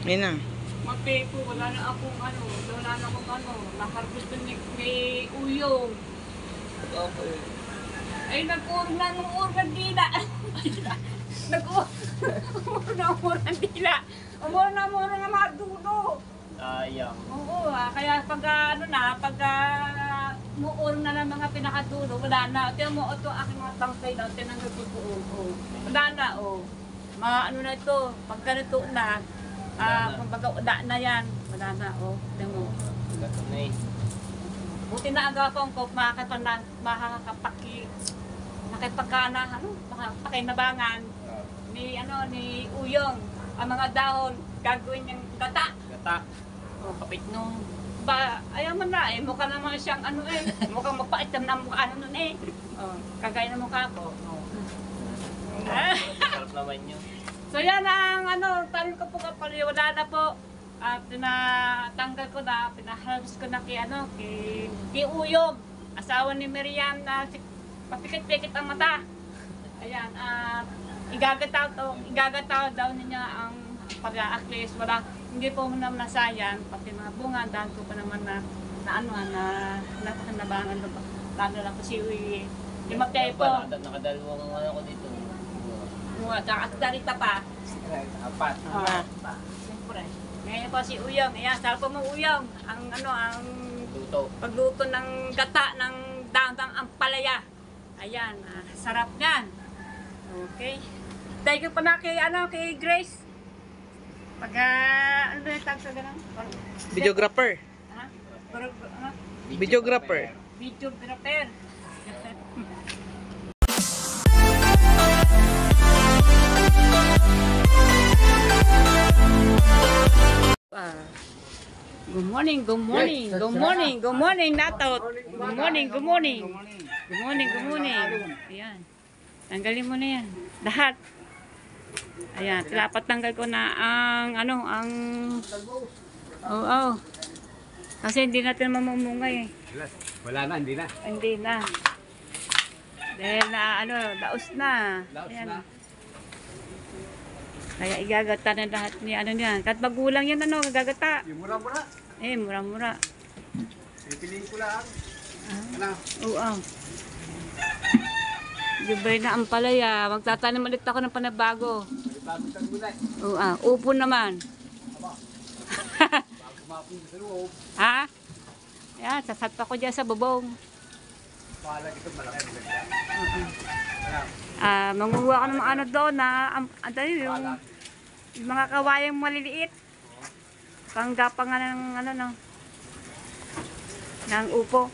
Yun na. Mapepo, wala na akong naharvest ni Uyong. Okay. Ay, nag-urong na ng urang dila. Nag-urong na urang dila. Umurong na mga dulo. Sayang. Oo, kaya pag muurong na ng mga pinakadulo, wala na. Tiyan mo, ito aking mga tangkay na, tinanggal ko po. Wala na, ano na ito, pag ganito na, kumbaga wala na yan. Wala na, tiyan mo. Gato na eh. Buti na agapang ko, makakapakinabangan ni Uyong. Ang mga dahon, gagawin niyang gata. Gata. Kapit nung, ayaw mo na mukha naman siyang mukhang magpaitam na mukha nun kagaya ng mukha ko. Sarap naman yun. So yan ang talon ko po kapali, wala na po. Tinatanggal ko na, pinaharvest ko na kay Uyong, asawa ni Miriam na papikit-pikit ang mata. Ayan, igagataw daw niya ang pag-aaklis. Hindi po mo naman nasayang, pati mga bunga, dahil ko pa naman na napakanabangan. Lalo lang po si Mateo po. Nakadalawang ko dito. At darita pa. Apat. Siyempre. Ngayon po si Uyong. Ayan, sarap po mo Uyong. Ang pagluto ng gata ng daang ampalaya. Ayan, sarap yan. Okay. Thank you po na kay Grace. Pag, ano ba yung tag sa ganun? Videographer. Ha? Videographer. Videographer. Good morning, good morning, good morning, good morning, Natot. Good morning, good morning. Good morning, good morning. Ayan. Tanggalin mo na yan. Lahat. Ayan, pinapatanggal ko na kasi hindi natin mamumungay. Wala na, hindi na. Hindi na. Dahil daos na. Laos na. Kaya igagata na lahat ni niyan. Kahit magulang yan gagata. Yung mura-mura. Mura-mura. Pipiliin ko lang. Oo. Gabay na ang palaya. Magtatanim ulit ako ng panabago. Upo naman. Ha? Yan, sasat ko dyan sa bubong. Manguha ko ng mga doon na yung mga kawayang maliliit. Panggapang ng upo.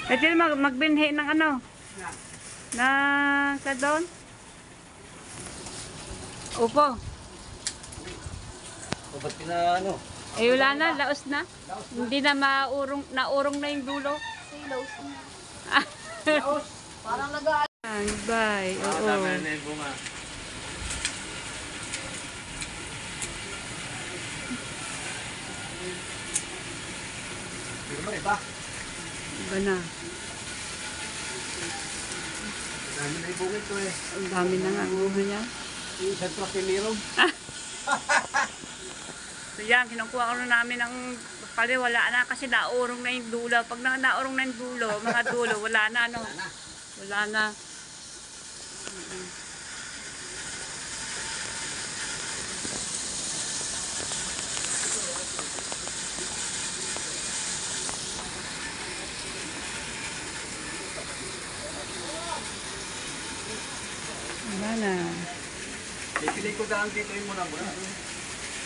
Pwede magbinhi ng sa doon. Upo. Ba't na Wala na, laos na. Hindi na naurong na yung dulo. Laos na. Laos? Parang nag-aalang. Bye. Oo. Tama na yung bunga. Iba? Iba na. Dami na yung bunga ito Ang dami na nga ang bunga niya. Isang tropinirog. So yan, kinukuha ko na namin ng pali, wala na kasi naurong na yung dulo. Pag naurong na yung dulo, mga dulo, wala na Wala na. Wala na. Pipili ko lang dito yung mura-mura.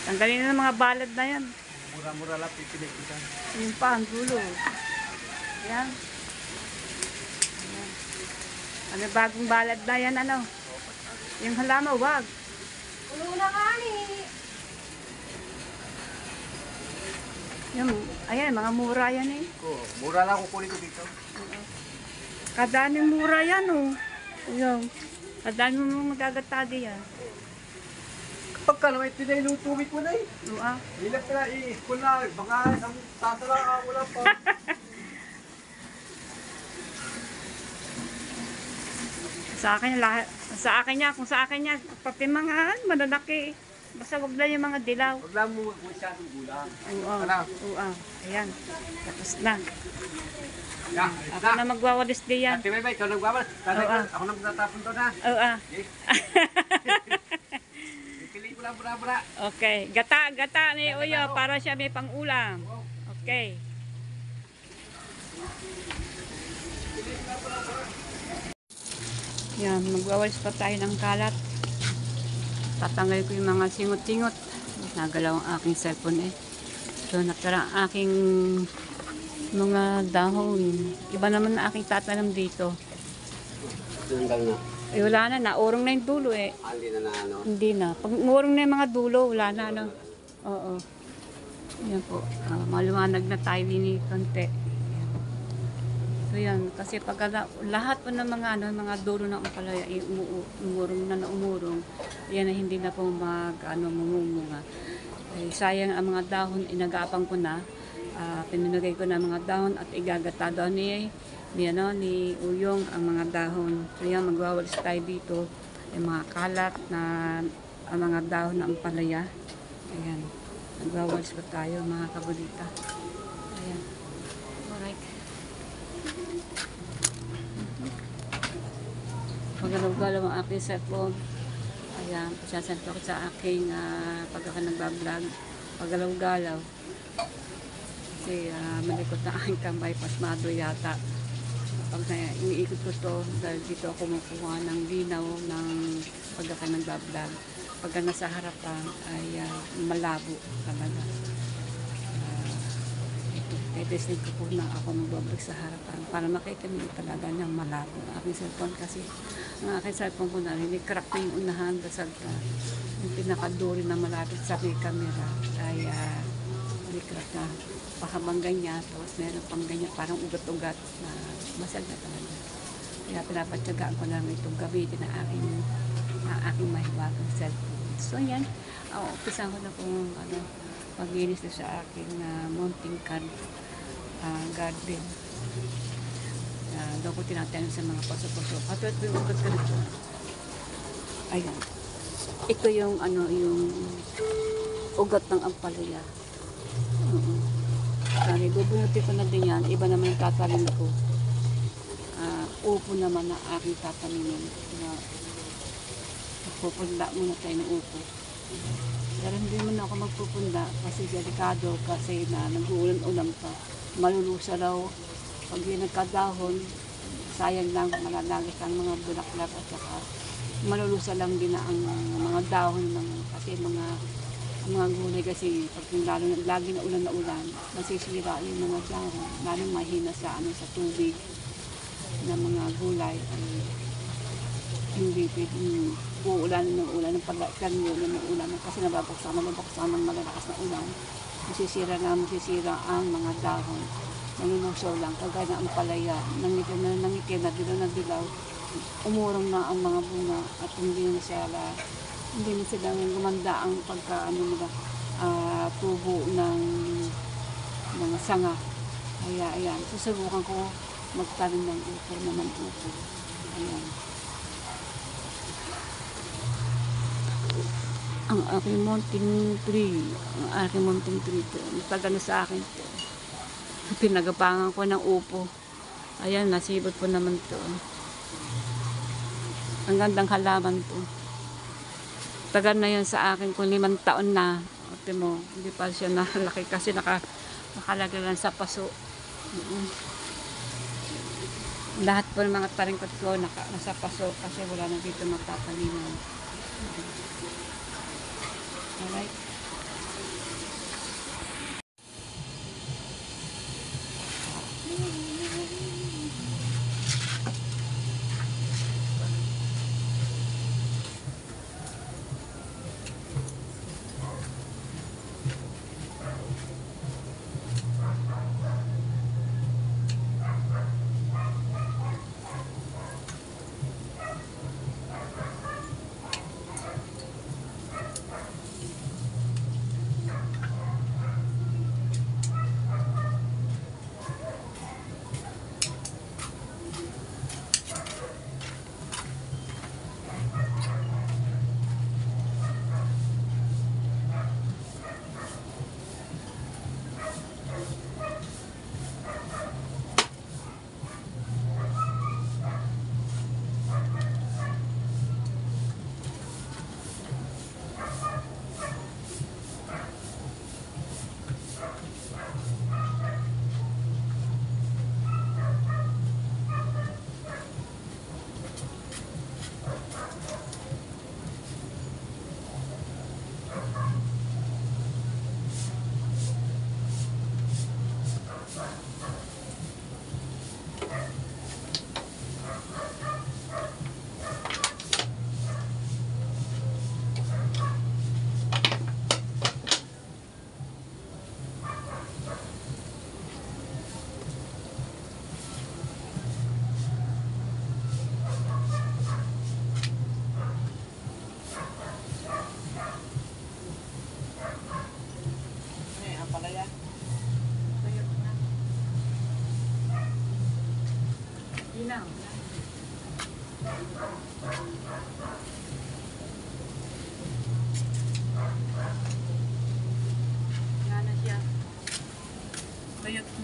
Tanggalin na ng mga balad na yan. Mura-mura lang pipili ko lang. Yung pa, ang dulo. Yan. Bagong balad na yan, Yung halaman, wag. Ulo na nga Ayan, mga mura yan Mura lang kukunin ko dito. Kadaming mura yan, Ayan. Kadaming mo magagatagi yan. Kapag ka naman tinailutumit mo na Oo. Ilang ka na, i-school na. Baka ang tatala ka, wala pa. Sa akin niya, kung sa akin niya, pati mga mananaki. Basta wag lang yung mga dilaw. Huwag lang mo masyadong gulang. Oo. Ano? Oo. Ayan. Tapos na. Ya, Ako na magwawalis diyan. Ate Bebe, ikaw nagbawas. Oo. Ako nang tatapon to na. Oo. Pili ko lang bura-bura. Okay. Gata ni Uyo para siya may pang-ulam. Okay. Yan, magwawalis pa tayo ng kalat. Tatanggal ko yung mga singot-singot. Nagalaw ang aking cellphone eh. So, natara ang aking mga dahon. Iba naman na aking tatanam dito. Hanggang na. Eh, wala na. Naurong na yung dulo eh. Hindi na ano. Hindi na. Pag umurong na yung mga dulo, wala na. No? Oo. Yan po. Malumanag na tayo din konti. So yan. Kasi pag lahat po ng mga dulo ng ampalaya umurong na umurong, yan na hindi na po mamumunga. Eh, sayang ang mga dahon, inagapang ko na. Pinunagay ko na mga dahon at igagata daw ni Uyong ang mga dahon. So yan, magwawalis tayo dito. Yung mga kalat na ang mga dahon ng ampalaya. Ayan. Magwawalis pa tayo mga kabulita. Ayan. Alright. Magalaw-galaw ang aking cellphone. Ayan. Pasasend ko sa aking pag ako nagbablog. Pagalaw-galaw. Kasi malikot na aking kamay. Pasmado yata. Pag iniikot ko to, dahil dito ako kumukuha ng linaw ng pag ako nagbablog. Pagka nasa harapan ay malabo talaga. Design ko po na ako magbablog sa harapan para makita niyo talaga niyang malabo ang aking cellphone kasi ang aking cellphone ko na crack ko yung unahan basag yung pinakaduri na malapit sa may camera ay crack na pahabang ganyan tapos meron pang ganyan parang ugat-ugat na basag na talaga. Kaya pinapatyagaan ko lang itong gamitin na aking mahiwagang cellphone. So yan, upisan ko na kung paglinis na sa aking mounting garden. Doon ko tinatanim sa mga paso-paso. At ito yung ugat ka nito. Ayan. Ito yung yung ugat ng ampalaya. Bubunutin ko na din yan. Iba naman yung tatanim ko. Upo naman na aking tatanimin. Magpupunda muna tayo ng upo. Pero hindi mo na ako magpupunda kasi delikado kasi na nag-uulan-ulan pa. Malulusa raw. Pag yun nagkadahon, sayang lang malalagis ang mga bulaklak at saka malulusa lang din na ang mga dahon kasi mga gulay kasi pag lagi na ulan masisira yung mga dahon lalong mahina sa tubig na mga gulay ay hindi pwedeng uulan ng pagkakal yun ng ulan kasi nababuksan ng malalakas na ulan masisira ang mga dahon nanginusaw lang kagaya na ang palaya nangitim na dilaw umurong na ang mga bunga at hindi na sila gumanda ang tubo ng mga sanga. Kaya ayan, susubukan ko magtanim ng upo. Ayan. Ang aking mountain tree ito, matagal na sa akin ito. Pinagapangan ko ng upo. Ayan, nasibot po naman ito. Ang gandang halaman po. Tagal na yan sa akin kung 5 taon na. Ate mo, hindi pa siya nalaki kasi nakalagay lang sa paso. Lahat po ng mga taringkot ko nasa paso kasi wala na dito magtataniman. Alright.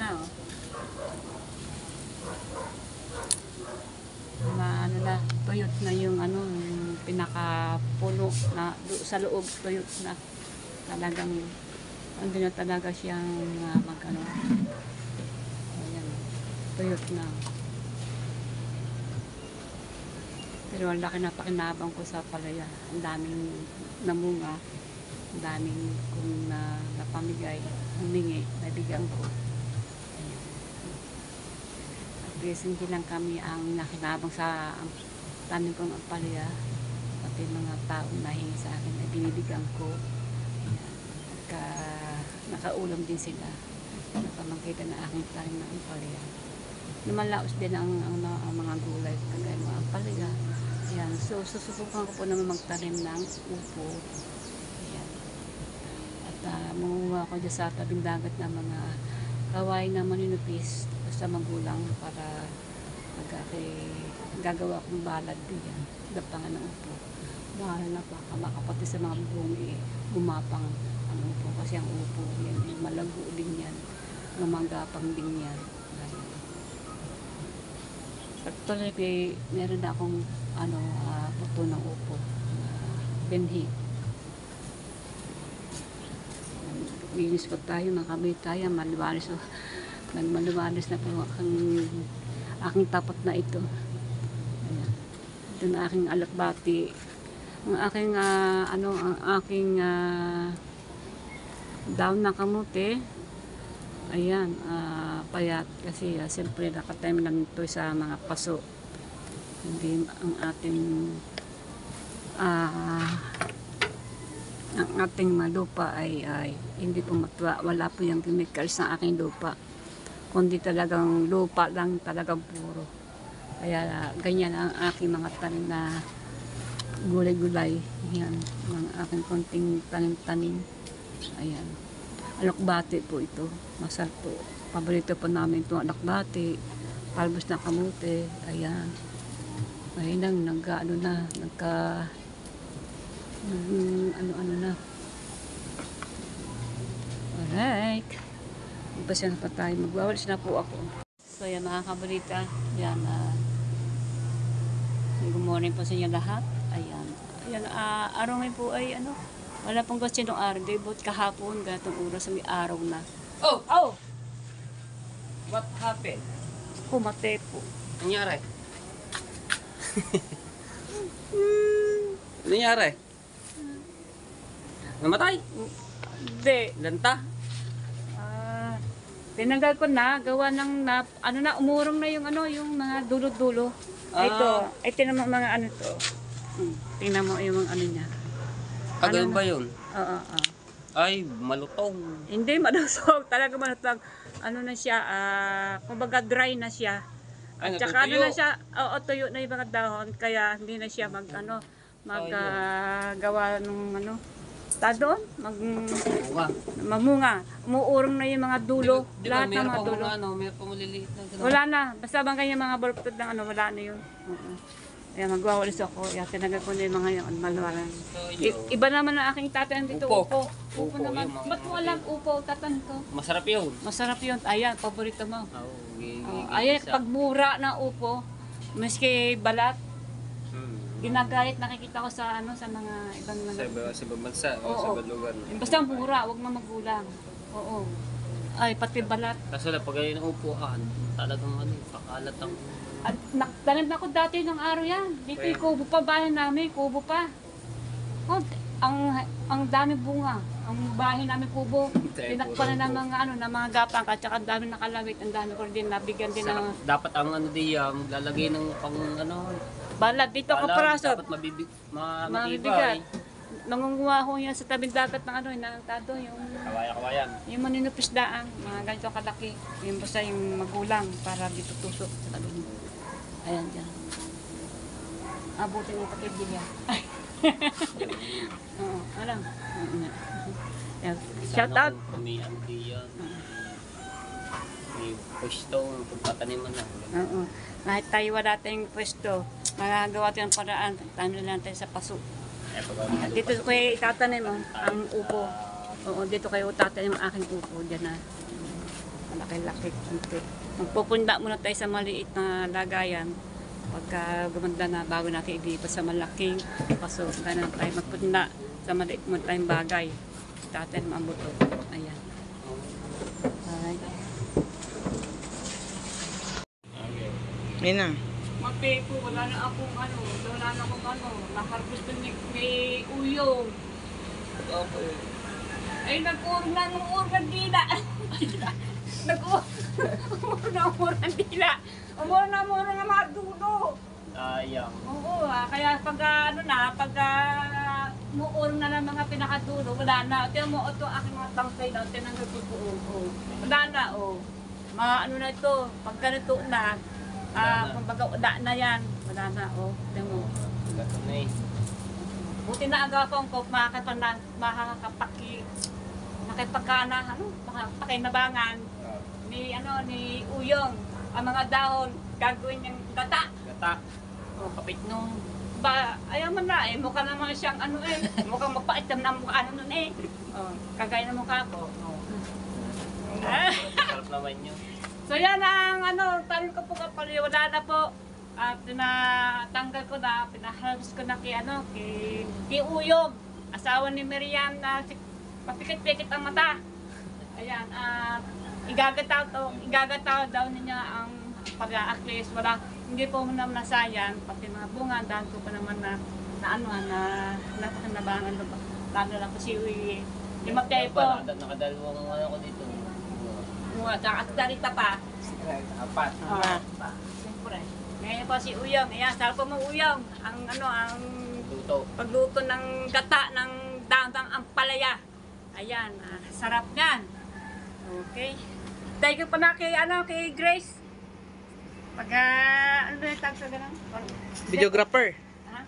na, oh. Ano na, tuyot na yung ano, yung pinakapuno na sa loob, tuyot na. Talagang, hindi na talaga siyang mag-ano. Ayan, tuyot na. Pero ang laki na pakinabang ko sa palaya. Ang daming namunga. Ang daming kung napamigay, humingi, nabigyan ko. Ayan. At least hindi lang kami ang nakinabang sa tanim kong palaya. Pati mga taong nahingi sa akin ay binibigyan ko. Ayan. At nakaulam din sila. Napamangkita na aking tanim ng palaya. Lumalaos din ang mga gulay kagaya mga palaya. Ayan. So, susubukan ko po naman magtanim ng upo. Ayan. At manguha ko dyan sa tabing dagat na mga kaway na maninupis sa magulang para gagawa kong balad diyan. Gapangan ng upo. Bahala na pa, makapati sa mga bungi, gumapang ang upo. Kasi ang upo, yan, malago din yan. Mamagapang din yan. Actually, meron na akong puto ng upo. Benhi. Linis pa tayo, makabay tayo, maliwalis. Maliwalis na po ang aking tapat na ito. Ayan. Ito na aking alakbati. Ang aking down na kamote. Ayan, payat kasi siyempre nakatime lang ito sa mga paso. Hindi ang ating lupa ay hindi po matwa. Wala po yung chemicals sa aking lupa. Kundi talagang lupa lang, talagang puro. Kaya ganyan ang aking mga tanim na gulay-gulay. Yan, ang aking konting tanim-tanim. Ayan. Alakbati po ito. Masarap po. Paborito po namin itong alakbati. Palbos na kamote. Ayan. Ngayon lang, ano na. Alright. Magpasya na pa tayo. Magwawalis na po ako. So yan mga kabalita. Yan. Good morning po sa inyo lahat. Ayan. Ayan. Araw ngayon po ay wala pong kasi nung araw. But kahapon, ganitong oras may araw na. Oh! What happened? Kumate po. Nangyari? Nangyari? Namatay? Hindi. Lanta? Tinanggal ko na, gawa ng umurong na yung yung mga dulo-dulo. Ito, ay tingnan mo mga to. Tingnan mo yung mga niya. Ganun ba yun? Oo. Ay, malutong. Hindi malusog, talaga malutong. Na siya, kumbaga dry na siya. Ay, At saka natutuyo. na siya, tuyo na yung mga dahon, kaya hindi na siya gawa ng doon, mamunga. Umuurong na yung mga dulo, Di ba, lahat ng mga dulo. May pamuliliit na gano'n. Wala na, basta bang ganyan mga baluptod ng wala na yun. Kaya magwawalis ako, tinagal ko na yung mga yung malwalan. Iba naman ang aking tatan dito, upo. Upo naman. yung mga- Ba't mo alam upo, tatan ko? Masarap yun. Masarap yun. Ayan, paborito mo. Ayan, Pag... pag mura na upo, maski balat, ginagayat nakikita ko sa sa mga ibang Sa ibang bansa o Oo. sa ibang lugar. Basta mura, wag na magulang. Oo. Ay, pati balat. Kaso lang, pag ayun ang upuan, talagang pakalat ang... At tanim na ako dati ng araw yan. Dito yung kubo pa, bahay namin, kubo pa. Oh, ang dami bunga. Ang bahay namin kubo. Tinakpan na ng mga ng mga gapang at saka ang dami nakalawit. Ang dami ko rin nabigyan din ng Dapat ang maglalagay ng pang balat. Dito ako alam, parasok. dapat matibay. Mabibigat. Nangunguha ko yan sa tabing dagat ng inangtado, yung Kawaya-kawayan. yung maninupis daang, mga ganito kalaki. Yung basta yung magulang para dito tusok sa tabing. Ayan dyan. Abutin mo pati bilya. Ay. Oo, alam. Shout out. May diyan. May pwesto, pagpataniman na. Oo. Kahit tayo wala tayong pwesto, magagawa tayo ng paraan. Tayo lang tayo sa paso. Dito kayo itatanim ang upo. Oo, dito kayo itatanim ang aking upo. Diyan na. laki-laki. Magpupunda muna tayo sa maliit na lagayan. Pagka gumanda na, bago natin ilipat sa malaking paso. Ganun tayo magpunda sa maliit muna tayong bagay. Tatin mabuto. Ayan. Ay. Yun na. Mapepo, wala na akong naharvest ni Uyong. Okay. Ay, nag-urong na ng urang dila. Nag-urong na urang dila. Umurong na mga dulo. Sayang. Oo, kaya pagka muurong na ng mga pinakadulo, wala na. Tiyan mo, ito aking mga tangkay na, tinanggal ko po. Wala na, ano na ito, pag ganito na, kumbaga wala na yan. Wala na, tiyan mo. Gato na eh. Buti na agapang ko, makakapakinabangan ni Uyong. Ang mga dahon, gagawin niyang gata. Gata. Kapit nung. Ayaw man na mukha naman siyang mukhang magpaitam na mukha nun kagaya ng mukha ko. Sarap naman yun. So yan ang tanong ko po kapali, wala na po. Pinatanggal ko na, pinaharvest ko na kay Uyong, asawa ni Miriam na papikit-pikit ang mata. Ayan, igagataw daw niya ang pag-aaklis. Hindi po naman nasayang, pati mga bunga, dahil ko pa naman na napakanabangan. Lalo lang po si Uy. Limapyay po. Nakadalawang ko dito. At darita pa. Apat. Siyempre. Ngayon po si Uyong. Ayan, sarap po mo Uyong. Ang Tuto. pagluto ng gata ng daang ampalaya. Ayan, sarap yan. Okay. Thank you pa na kay Grace. Pag, ano ba yung tag sa ganun? Videographer. Ha?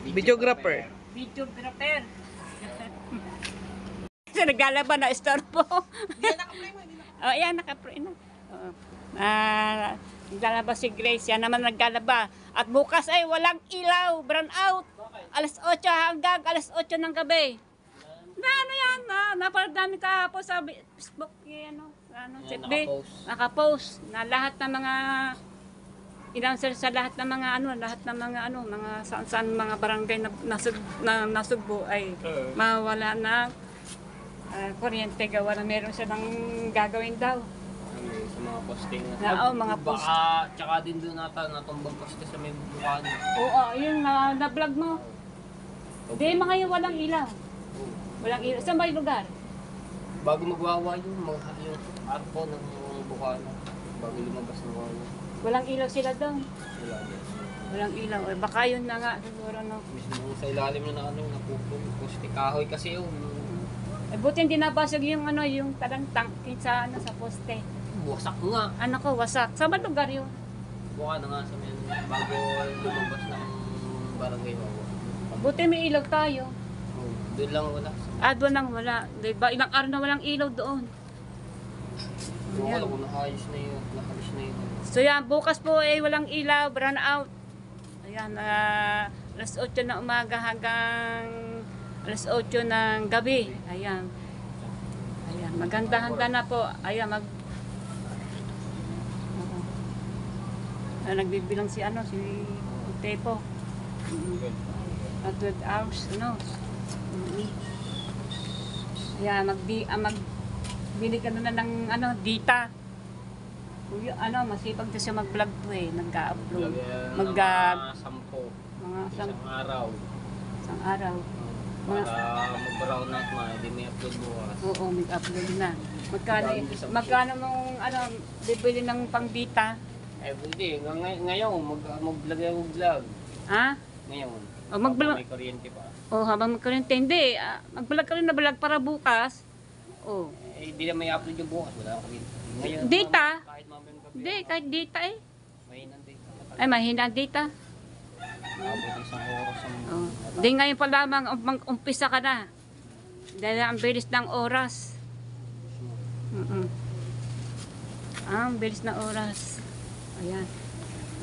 Videographer. Videographer. Kasi naglalaban na istorbo. Ayan, naka-pray na. Naglalaba si Grace. Yan naman naglalaba. At bukas ay walang ilaw. Brown out. Alas 8 hanggang alas 8 ng gabi. Naparadami kahapon sa Facebook. Nakapost na lahat ng mga announcer sa lahat ng mga mga saan mga barangay na nasugbo ay mawala na kuryente gawa na meron siya ng gagawin daw. Sa mga posting Mga post. Tsaka din doon natumbang poste sa may bukaan. Oo, yun na-vlog mo. Di mga yung walang ilaw. Walang ilaw. Saan ba yung lugar? Bago magwawa yung arpo ng bukaan. Bago lumabas ng bukaan. Walang ilaw sila doon. Wala din. Walang ilaw. Baka yun na nga siguro Mismo sa ilalim na napupong poste kahoy kasi yung buti hindi nabasag yung yung talang tangkin sa sa poste. wasak nga. Wasak. Saan ba lugar yun? Bukaan na nga sa may bago lumabas ng barangay wawa. Buti may ilaw tayo. Doon lang wala. Doon lang wala. Diba? Ilang araw na walang ilaw doon. Wala ko nakaayos na yun. Nakalis na yun. So yan, bukas po walang ilaw, brown out. Ayan, alas 8 na umaga hanggang alas 8 ng gabi. Ayan. Ayan, maganda-handa na po. Ayan, nagbibilang si Tepo. At 12 hours, Ayan, magbili ka na ng data. Masipag na siya mag-vlog po nag-upload. Mga 10. Mga Isang araw. isang araw. Para mag-brown out na, hindi may upload bukas. Oo, mag-upload na. Magkano mong bibili ng pang-data? Everyday. Ngayon, mag-vlog ako vlog. Ha? Ngayon. Mag-vlog. May kuryente pa. Habang magkuryente. Hindi. Mag-vlog ka rin na vlog para bukas. Hindi na may upload yung bukas. Wala akong kuryente. Ngayon, Data? kahit mamayang gabi. Hindi, kahit data Mahinang data. Ay, mahina ang data. Abot isang oras ang... Hindi ngayon pa lamang umpisa ka na. Dahil ang bilis ng oras. Ang bilis ng oras. Ayan.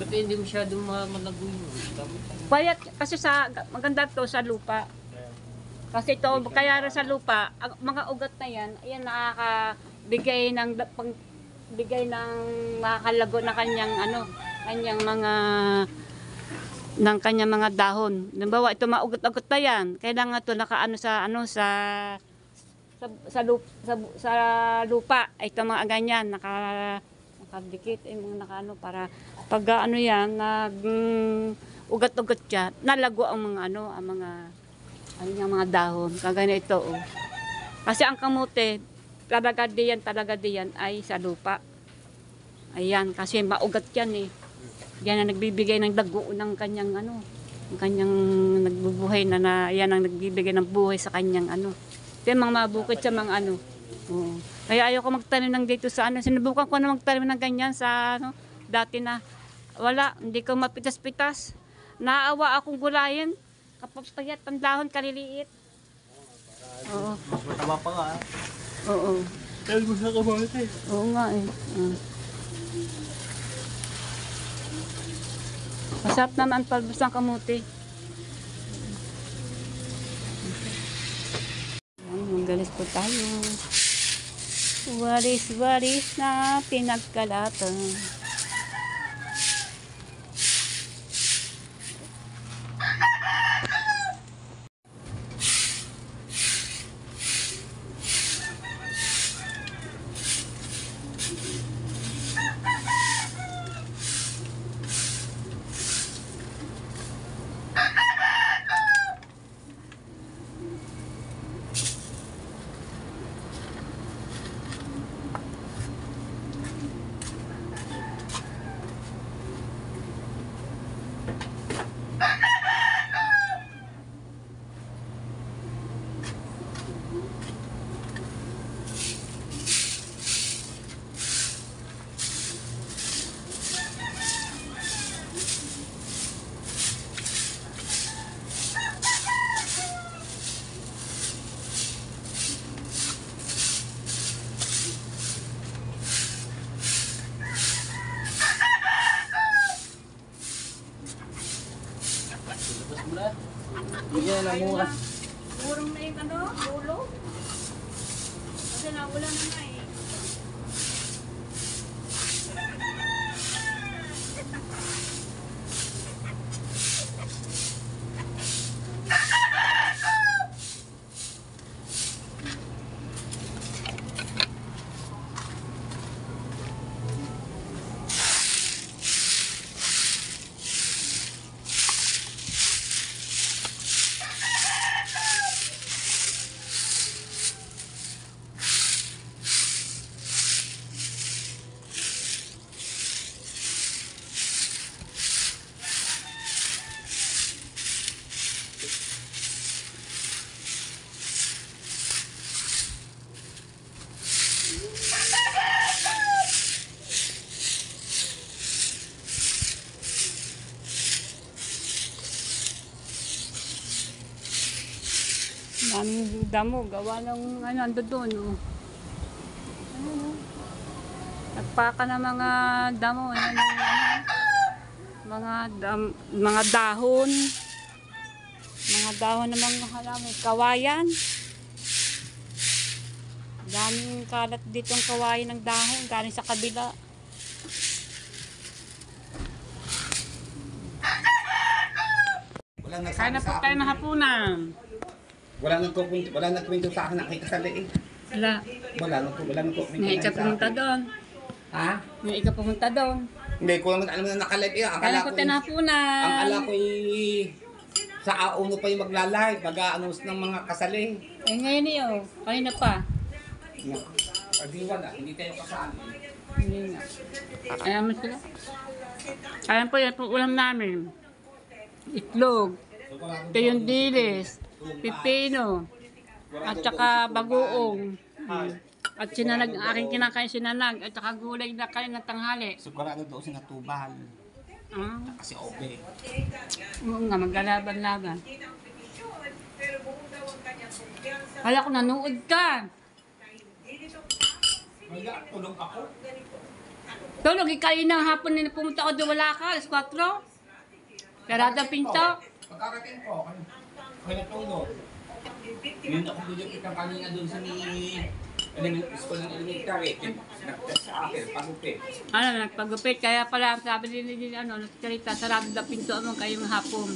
Ba't hindi masyadong malago yun? Payat, kasi maganda to sa lupa. Kasi ito, kaya rin sa lupa, ang mga ugat na yan, ayan bigay ng bigay ng makakalago na kanyang kanyang mga ng kanyang mga dahon. Halimbawa, ito maugot-ugot na yan. Kailangan ito nakaano sa lupa. Ito mga ganyan, nakadikit, mga nakaano para pag yan, ugat-ugat siya, nalago ang mga ang mga dahon. Kagaya ito, oh. Kasi ang kamote, talaga diyan ay sa lupa. Ayan, kasi maugat yan eh. Yan ang nagbibigay ng dago ng kanyang ang kanyang nagbubuhay yan ang nagbibigay ng buhay sa kanyang Ito yung mga mabukid sa mga Oo. Kaya ayoko magtanim ng dito sa Sinubukan ko na magtanim ng ganyan sa dati na wala, hindi ko mapitas-pitas. Naawa akong gulayin. Kapag payat ang dahon, kaliliit. Oo. Matama pa nga. Oo. Dahil mo sa kamote. Oo nga eh. Masarap naman ang talbos ng kamote. Ay, manggalis po tayo. Waris-waris na pinagkalatan. Bigyan na mura. Murong na yung ulo. Kasi nawala na nga eh. Daming damo, gawa ng ando doon. Oh. Nagpaka na mga damo, mga dahon. Mga dahon ng mga halaman, kawayan. Daming kalat dito ang kawayan ng dahon, galing sa kabila. Kaya na po tayo ng hapunan. Wala nagkwento sa akin nakikasali eh. Wala. Wala nagkwento. May ika pumunta doon. Ha? May ika pumunta doon. Hindi ko naman alam na nakalive eh. Kaya po tayo ng hapunan. Ang ala ko sa A1 pa yung magla-live, mag-a-announce ng mga kasali. Eh ngayon niyo, kanina pa. Hindi wala, hindi tayo kasali. Hindi nga. Ayan mo sila. Ayan po yan po ulam namin. Itlog. Ito yung dilis. Pipino. At saka bagoong. At sinanag, aking kinakain sinanag. At saka gulay na kain ng tanghali. Sigurado daw si natubal. Kasi obe. Oo nga, maglalaban-laban. Kala ko nanood ka. Wala, tulog ako. Tulog, ikaw ng hapon na pumunta ako doon, wala ka, alas 4. Karada pinto. Pagkakating ko, kaya natulog. Yun ako doon yung kanina doon sa School ng elementary. Nag-test sa akin, pagupit. Ano, nagpagupit. Kaya pala, sabi nila, nagsalita, sarado na pinto mo kayong hapon.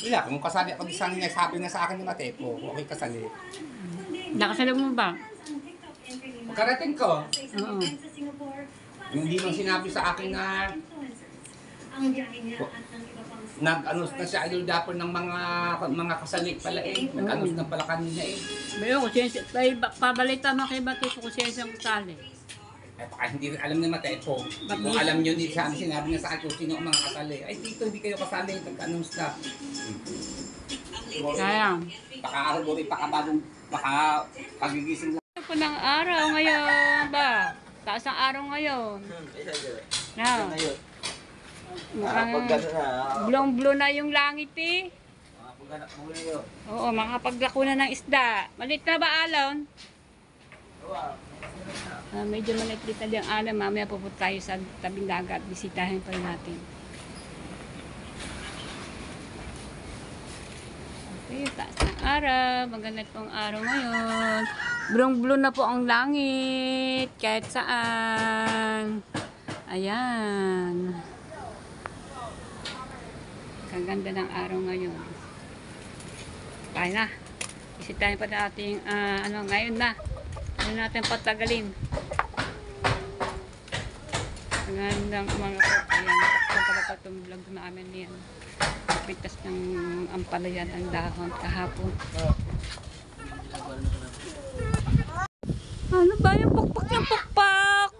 Wala, kung kasali ako di sana niya, sabi na sa akin ni Matepo, okay kasali. Nakasalog mo ba? Pagkarating ko, Oo. hindi nang sinabi sa akin na nag-annos na siya idol dapon ng mga kasalik pala eh. Nag-annos na pala kanina eh. Bayo, pabalita mo kay Batito kung siya isang kasali. Eh, baka hindi rin alam ni Matepo. Kung alam nyo, hindi sinabi niya sa akin kung sino ang mga kasali. Ay, dito, hindi kayo kasali. Nag-annos na. Kaya. Baka araw baka pagigising lang. Ano po ng araw ngayon ba? Taas ang araw ngayon. Na. Mukhang blong-blong na yung langit eh. Oo, makapaglako na ng isda. Malit na ba alon? Medyo malit-lit na yung alon. Mamaya pupunta tayo sa tabing dagat. Bisitahin pa rin natin. Okay, taas ng araw. Maganda pong araw ngayon. Blong-blong na po ang langit. Kahit saan. Ayan. Kaganda ng araw ngayon. Kaya na. Isitahin pa natin ngayon na. Ano natin patagalin. Magandang mga po. Ayan, natakpan pala pa itong vlog namin niyan. Pitas ng ampalayan ang dahon kahapon. Ano ba yung pukpok yung pukpok?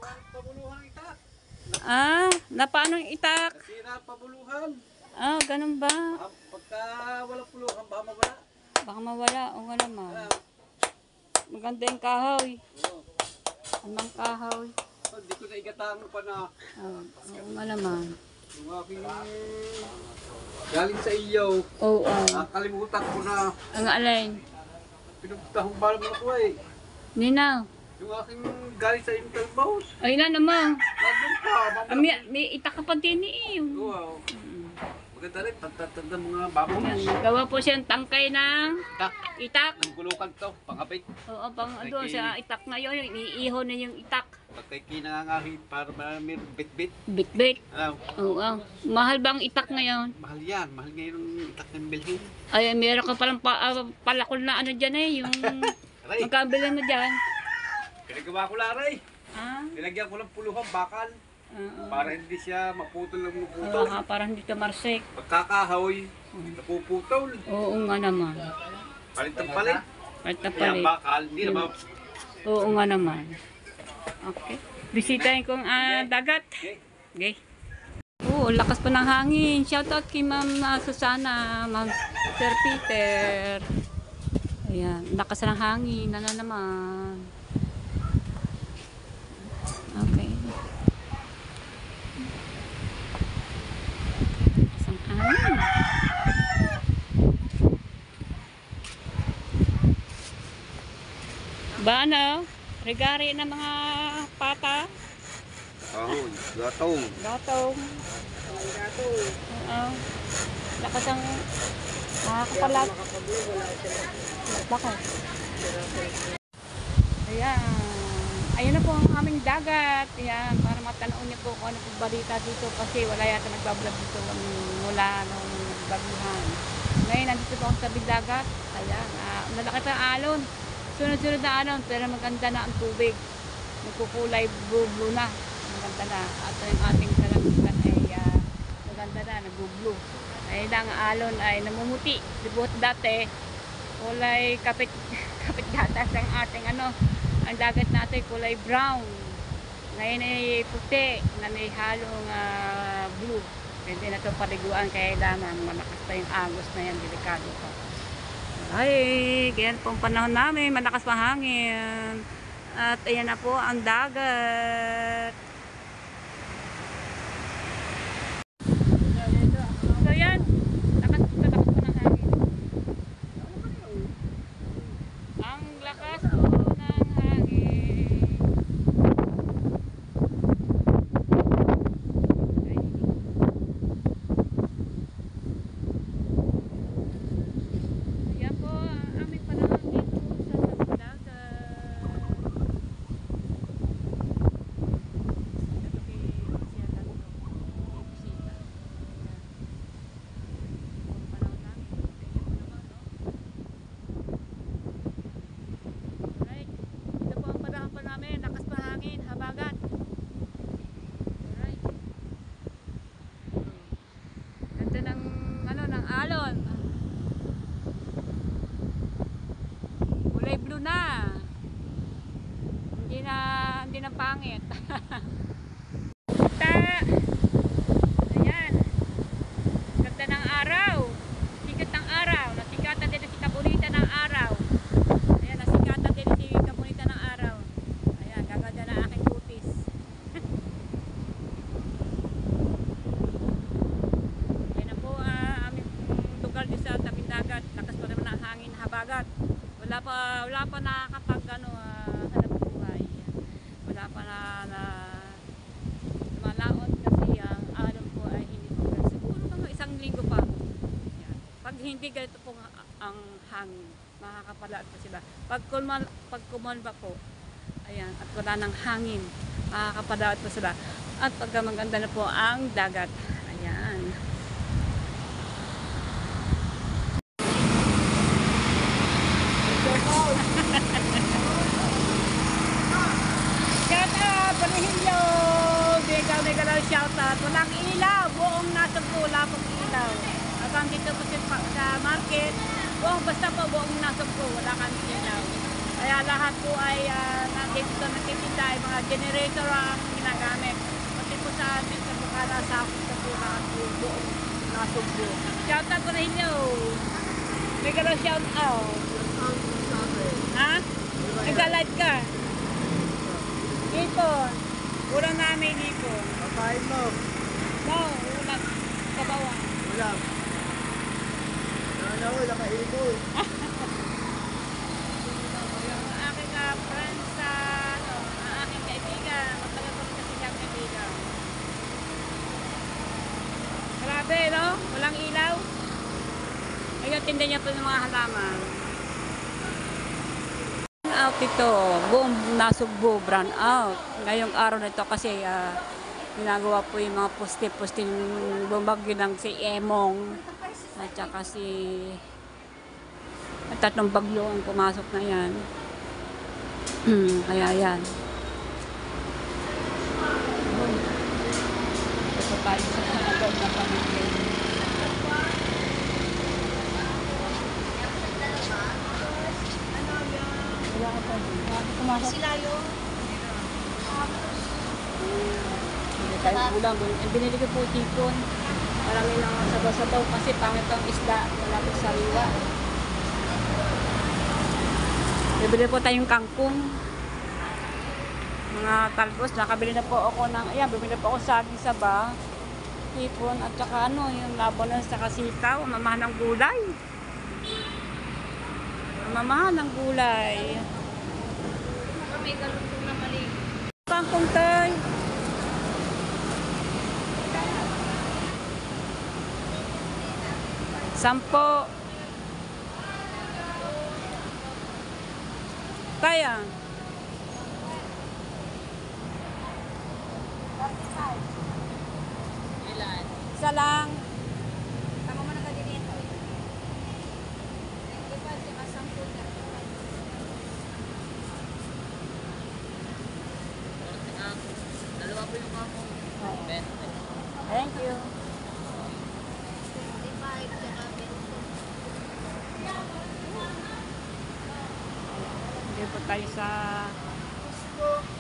Na paano yung itak? Sira pabuluhan. Ganun ba? Pagka walang puluhan, baka mawala. Baka mawala. O nga naman. Maganda yung kahoy. Anong kahoy? Hindi ko na igatang pa na Oo nga naman. yung aking galing sa iyo. Oo. Nakalimutan ko na Ang alin? pinagtahong balang ako eh. Nina. Yung aking galing sa Interbows. Ay na naman. Nandun pa. May itak ka pa din eh. Wow. Maganda rin. Tanda mga babo. Yan, nagawa po siyang tangkay ng itak. Ang gulukan to. Pangapit. Oo, pang doon sa itak na yun, yung iniiho na yung itak. Pagkay kinangangahit para may bit-bit. Bit-bit. Ano? Oo. Mahal ba ang itak ngayon? Mahal yan. Mahal ngayon ang itak ng bilhin. Ay, meron ka palang palakol na ano dyan eh, yung Aray. magkabili mo dyan. Pinagawa ko laray. Ah, Nilagyan ko ng puluhan bakal. oo. Para hindi siya maputol ng maputol. Parang hindi ka marsik. Pagkakahoy, napuputol. Oo nga naman. Palit ang palit. Palit na Kaya palit. bakal, hindi naman. Oo nga naman. Okay. Bisitahin ko ang dagat. Okay. Okay. Oo, lakas pa ng hangin. Shoutout kay Ma'am Susana, Ma'am Sir Peter. Ayan, lakas ng hangin. Ano naman. Okay. Lakas ng hangin. Ba ano? Regari ng mga pata. Ahon, gatong. Gatong. Oo. Lakas ang nakakapalat. Bakit? Ayan. Ayun na po ang aming dagat. Ayan, para matanaw niyo po kung ano po balita dito kasi wala yata nagbablog dito mula nung baguhan. Ngayon, nandito po ako sa dagat. Ayan, malaki pa ang alon. Sunod-sunod na alon, pero maganda na ang tubig. Nagkukulay blue na. Maganda na. At yung ating kalangitan ay maganda na, nag-blue. Ayun ang alon ay namumuti. Dibuot dati, kulay kapit gatas ang ating ang dagat natin kulay brown. Ngayon ay puti na may halong blue. Pwede na itong paliguan kaya kailangan malakas pa yung agos na yan, delikado pa. Ay, ganyan pong panahon namin, malakas pa hangin. At ayan na po ang dagat. So yan, lakas po ng hangin. Ang lakas po ng hangin. Ayan po ang aming panahon dito sa dagat. ng pangit. Ayan. Ganda ng araw. Sikat ng araw. Nasikatan din si Kabunita ng araw. Ayan, nasikatan din si Kabunita ng araw. Ayan, gaganda na aking kutis. Ayan na po aming lugar din sa tabing dagat. Lakas pa naman ang hangin habagat. Wala pa nakakapag hanap buhay. Wala pa na malaon kasi ang alam ko ay hindi po. Siguro mga isang linggo pa. Yan. Pag hindi ganito po ang hangin, makakapalaot po sila. Pag kumalba po, ayan, at wala ng hangin, makakapalaot po sila. At pagka maganda na po ang dagat. Ayan. Shout out, Panahilyo! Bigay shout out. Walang ilaw, buong nasa po, wala pong ilaw. Abang dito po sa market, basta po buong nasa po, wala kang ilaw. Kaya lahat po ay nandito nakikita ay mga generator ang ginagamit. Pati po sa amin sa Bukala, sa ako sa buong nasa po. Shout out, Panahilyo! Bigay shout out. Ha? Nagka-live ka? Ipon. Ulang namin ipon. Kapain mo. No, ulang kabawan. Wala. Wala ka-ipon. Yung aking friend sa, ang aking kaibigan. Magtagal ko kasi siyang kaibigan. Grabe, no? Walang ilaw. Ayun, tinda niya po ng mga halaman. Out ito, buong Nasugbu, brand out. Ngayong araw na ito kasi ginagawa po yung mga poste-poste bumagyo ng si Emong at saka si tatlong bagyo ang pumasok na yan. Kaya yan. Ito tayo sa loob ng pamilya. Sila yung Hindi tayo ulam. Binili ko po tikon. Marami nang sabaw-sabaw kasi pangit ang isda. Wala po sariwa. Bibili po tayong kangkong. Mga talbos. Nakabili na po ako ng, ayan, bibili po ako saging saba. Tikon at saka yung labanan sa kasikaw. Mamahal ng gulay. Mamahal ng gulay. may galutong na mali. Kangkong tay. Sampo. Kaya. Isa lang. Tama mo na ka din ito. Hindi pa, di masampo na. Dalawa po yung mga Thank you. Hindi pa, ito ka. Hindi po tayo sa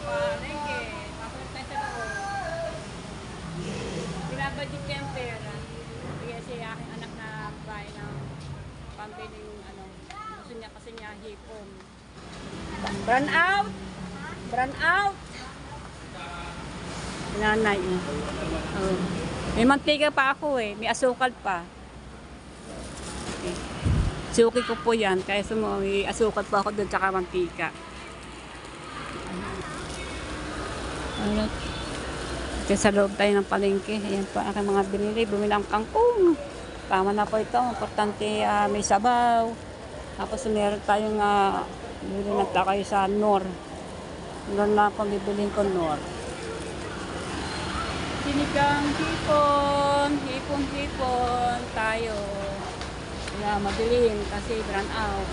palengke. Papunta tayo sa loob. Binabadyo ko yung pera. Kaya si aking anak na bahay ng pambiling gusto niya kasi niya hipon. Brand out! Brand out! Nanay. Oh. May mantika pa ako eh. May asukal pa. Okay. Suki ko po yan. Kaya may asukal pa ako doon tsaka mantika. Alright. Ito sa loob tayo ng palengke. Ayan po aking mga binili. Bumili ang kangkong. Tama na po ito. Importante may sabaw. Tapos meron tayong bibili na tayo sa Nor. Doon na ako bibilin ko Nor. Sinigang hipon. Hipon tayo. Kaya madilim kasi brand out.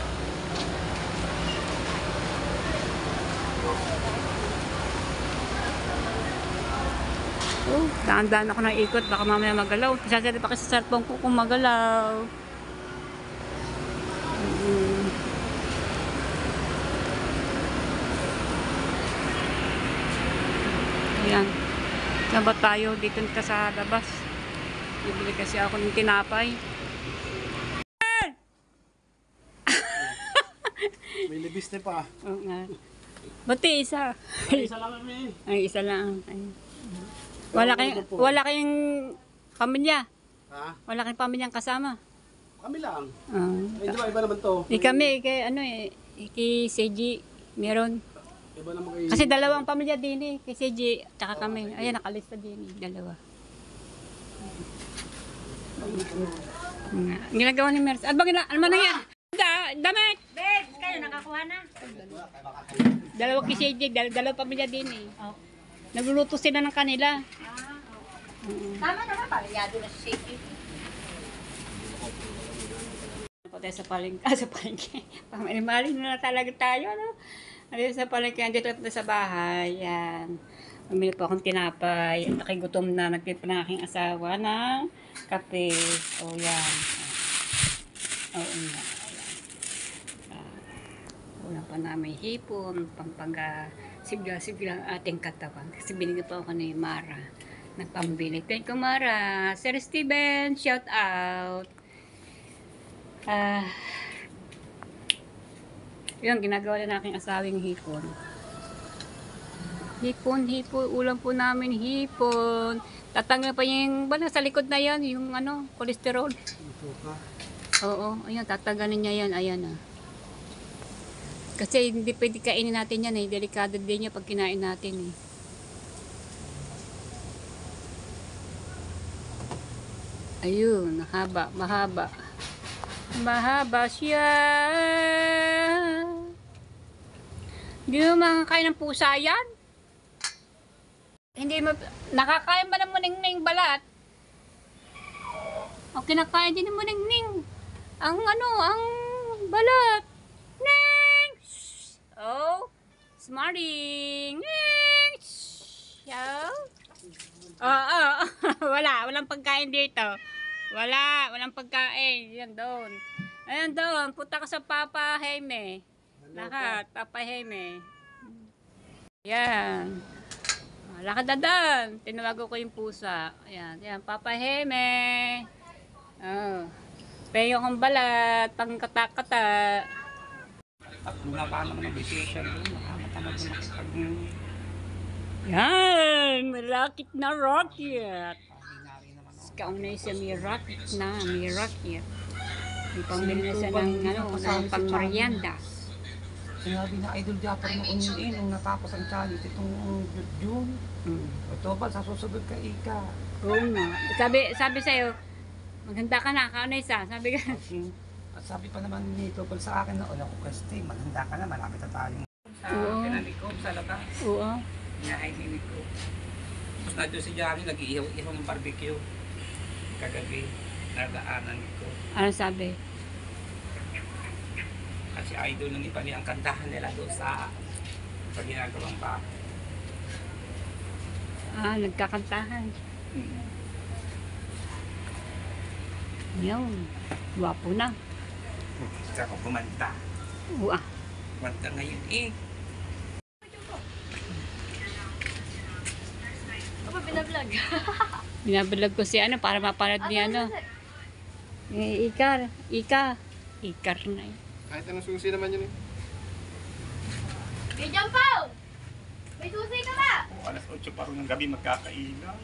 Oh, daan-daan ako ng ikot. Baka mamaya magalaw. Sasali pa kasi sa cellphone ko kung magalaw. na ba tayo dito ka sa labas? Bibili kasi ako ng tinapay. May libis na pa. Oo nga. Bati isa. Ay, isa lang kami. Ay, isa lang. Ay. Wala kayong pamilya. Ha? Wala kayong pamilyang kasama. Kami lang. Ah. Ay, di ba iba naman to? Kami, kay ano eh, kay Seji, meron. Iba naman kay... Kasi dalawang pamilya din eh, kay Seji, tsaka kami. Ayan, nakalista din eh, dalawa. Ginagawa ni Merce. Ano ba nangyari? Damit! Bed, kayo nakakuha na. Dalawa kay Seji, dalawang pamilya din eh. Nagluluto sila ng kanila. Tama naman, palayado na si Safety. Punta sa palengke. Pamalimalin na talaga tayo, no? Dito sa palengke, dito punta sa bahay. Yan. Bumili po akong tinapay. Nakigutom na. Nagpipa ng aking asawa ng kape. O, yan. Oo nga. Ulang pa namin hipon, sigla-sigla ang ating katawan. Kasi binigyan po ako ni Mara. Nagpambili. Thank you, Mara. Sir Steven, shout out. Yun, ginagawa na aking asawing hipon. Hipon. Ulam po namin hipon. Tatanggal pa yung, sa likod na yan, yung cholesterol. Oo, ayan, tatanggalin niya yan. Ayan ah. Kasi hindi pwede kainin natin yan eh. Delikado din yan pag kinain natin eh. Ayun, mahaba siya. Hindi mo makakain ng pusa yan? Hindi mo, nakakain ba ng muningning balat? O kinakain din ng muningning. Ang balat. Ning! Oh, smarting. Ning! Walang pagkain dito. Walang pagkain. Yan doon. Ayan doon, punta ka sa Papa Jaime. Lahat, Papa Jaime. Yan. Lakad na doon. Tinawago ko yung pusa. Ayan, Papa Jaime. Oh. Peyo kong balat, pang kata-kata. At lumapa naman ang vacation doon. Makamatamad na makipag... Yan, may rocket na rocket. Kaunay siya may rocket na, may rocket. May pambili na siya ng pang-merienda. Sinabi na Idol Japper noon yun nung natapos ang challenge itong June. Ito ba, sa susunod ka, Ika? Oo nga. Sabi sa'yo, maghanda ka na, kaunay siya. Sabi ka. At sabi pa naman ni Topal sa akin na, ako Christy, maghanda ka na, malapit na tayo. Oo. Pinanikom sa labas. Oo. Inainin ko. Tapos na doon si Johnny, nag-iihaw ng barbecue. Kagabi, nadaanan ko. Ano sabi? Kasi idol nung ipa niya ang kantahan nila doon sa ginagawang pa. Nagkakantahan. Yun. Guwapo na. Saka ko kumanta. Kumanta ngayon eh. Ano ba binablog? Binablog ko si para mapanood ni Ikar na eh. Kahit anong susi naman yun eh. May jampaw! May susi ka ba? Alas 8 pa rin ng gabi magkakainan.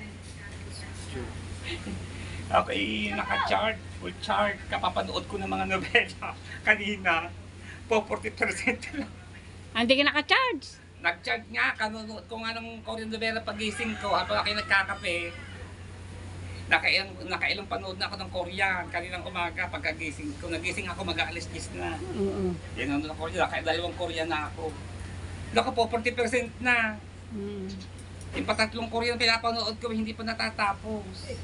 Okay, naka-chart, full chart. Kapapanood ko ng mga nobela kanina. 40% lang. Hindi ka naka-charge. Nag-chart nga, kanunood ko nga ng Korean novela pagising ko. Habang ako nagkakape, nakailang panood na ako ng Korean. Kaninang umaga, pagkagising ko. Nagising ako, mag-aalis 10 na. Yan ang Korean, dalawang Korean na ako. Naku po, 40% na. Yung patatlong Korean pinapanood ko, hindi pa natatapos.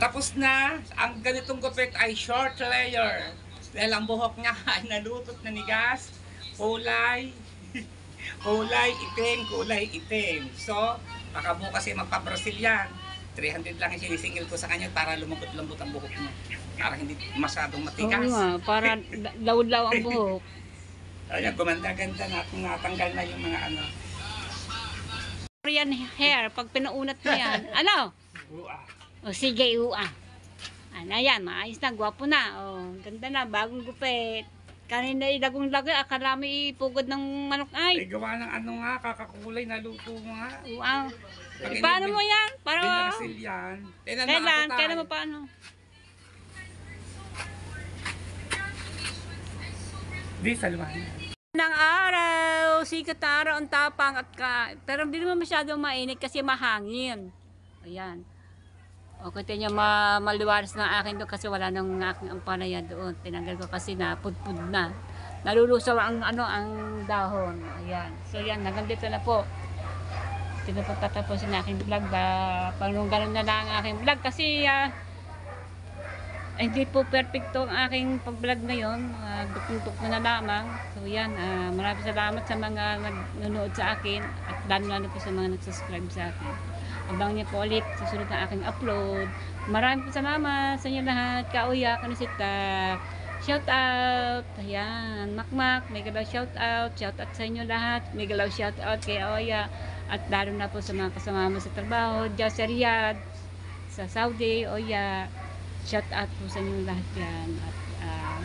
Tapos na, ang ganitong gupit ay short layer. Dahil ang buhok niya ay nalutot na ni gas, kulay itim. So, baka bukas ay magpa-Brazilian. 300 lang yung sinisingil ko sa kanya para lumambot-lambot ang buhok niya. Para hindi masyadong matigas. Oo nga, para laud-law ang buhok. Ayan, gumanda-ganda na at natanggal na yung mga ano. Korean hair, pag pinaunat mo yan, ano? O sige, ua. Ano yan, maayos na, gwapo na. O, ganda na, bagong gupit. Kanina ilagong-lagay, akala mo ipugod ng manok ay. Ay, gawa ng ano nga, kakakulay na luto mo nga. Wow. Paano mo yan? Para Binarasil yan. kailan? Kailan mo paano? Di, salwan. Ng araw, sikat na araw, ang tapang at pero hindi naman masyadong mainit kasi mahangin. Ayan. O kaya niya maliwaras na akin doon kasi wala nang aking ampalaya doon. Tinanggal ko kasi na pudpud na. Nalulusaw ang ang dahon. Ayan. So yan, hanggang dito na po. Dito po tatapusin na aking vlog. Pang ganun na lang ang aking vlog kasi hindi po perfecto ang aking pag-vlog ngayon. Dutunk na lamang. So yan, maraming salamat sa mga nanonood sa akin at lalo po sa mga nag-subscribe sa akin. Abang niyo po ulit susunod na aking upload. Maraming po salamat sa inyo lahat. Kauya, kanisita. Shout out. Ayan, Makmak, may galaw shout out. Shout out sa inyo lahat. May galaw shout out kay Oya. At lalo na po sa mga kasama mo sa trabaho. Diyan sa Riyadh, sa Saudi, Oya. Shout out po sa inyo lahat yan. At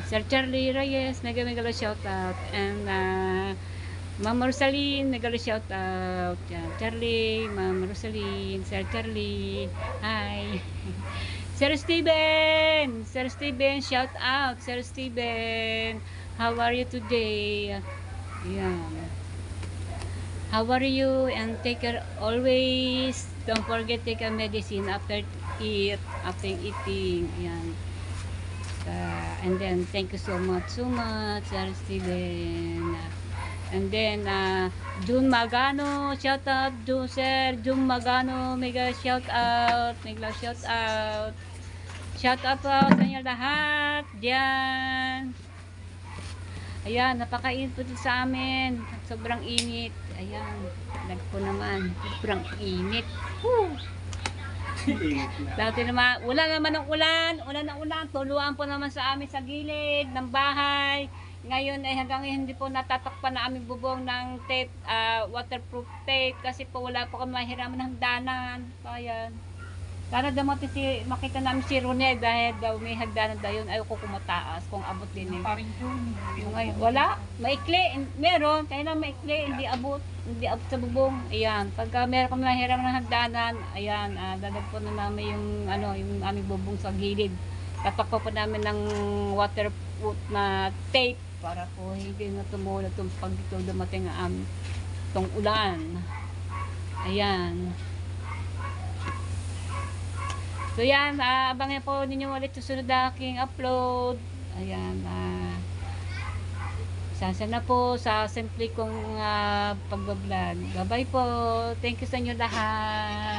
Sir Charlie Reyes, mega shout out. And Mama Rosaline, mega shout out. Yan, Charlie, Mama Rosaline, Sir Charlie. Hi. Sir Steven, shout out. Sir Steven, how are you today? Yan. How are you? And take care always. Don't forget take a medicine after eating. Yan. And then thank you so much, Sir Steven. And then June Magano, shout out Sir June Magano, mega shout out, shout out po sa inyo lahat diyan. Ayan, napakainit po dito sa amin, sobrang init. Ayan, po naman, sobrang init. Woo! Dati naman, ulan ng ulan, tuluan po naman sa amin sa gilid ng bahay. Ngayon ay hanggang hindi po natatakpan na aming bubong ng tape, waterproof tape kasi po wala po kami mahiraman ng hagdanan. Ayan. Sana daw makita namin si Ronel dahil daw may hagdanan daw yun. Ayaw ko kumataas kung abot din eh. Ngayon, wala, maikli, meron, kaya lang maikli, hindi abot sa bubong. Ayan, pagka meron kami mahiraman ng hagdanan, ayan, dadag po na namin yung aming bubong sa gilid. Tatakpo po namin ng waterproof na tape para po hindi na tumulog pag ito dumating ang itong ulan. Ayan. So yan, abangan po ninyo ulit susunod na aking upload. Ayan, sasa na po sa simple kong pagbablog. Bye-bye po. Thank you sa inyo lahat.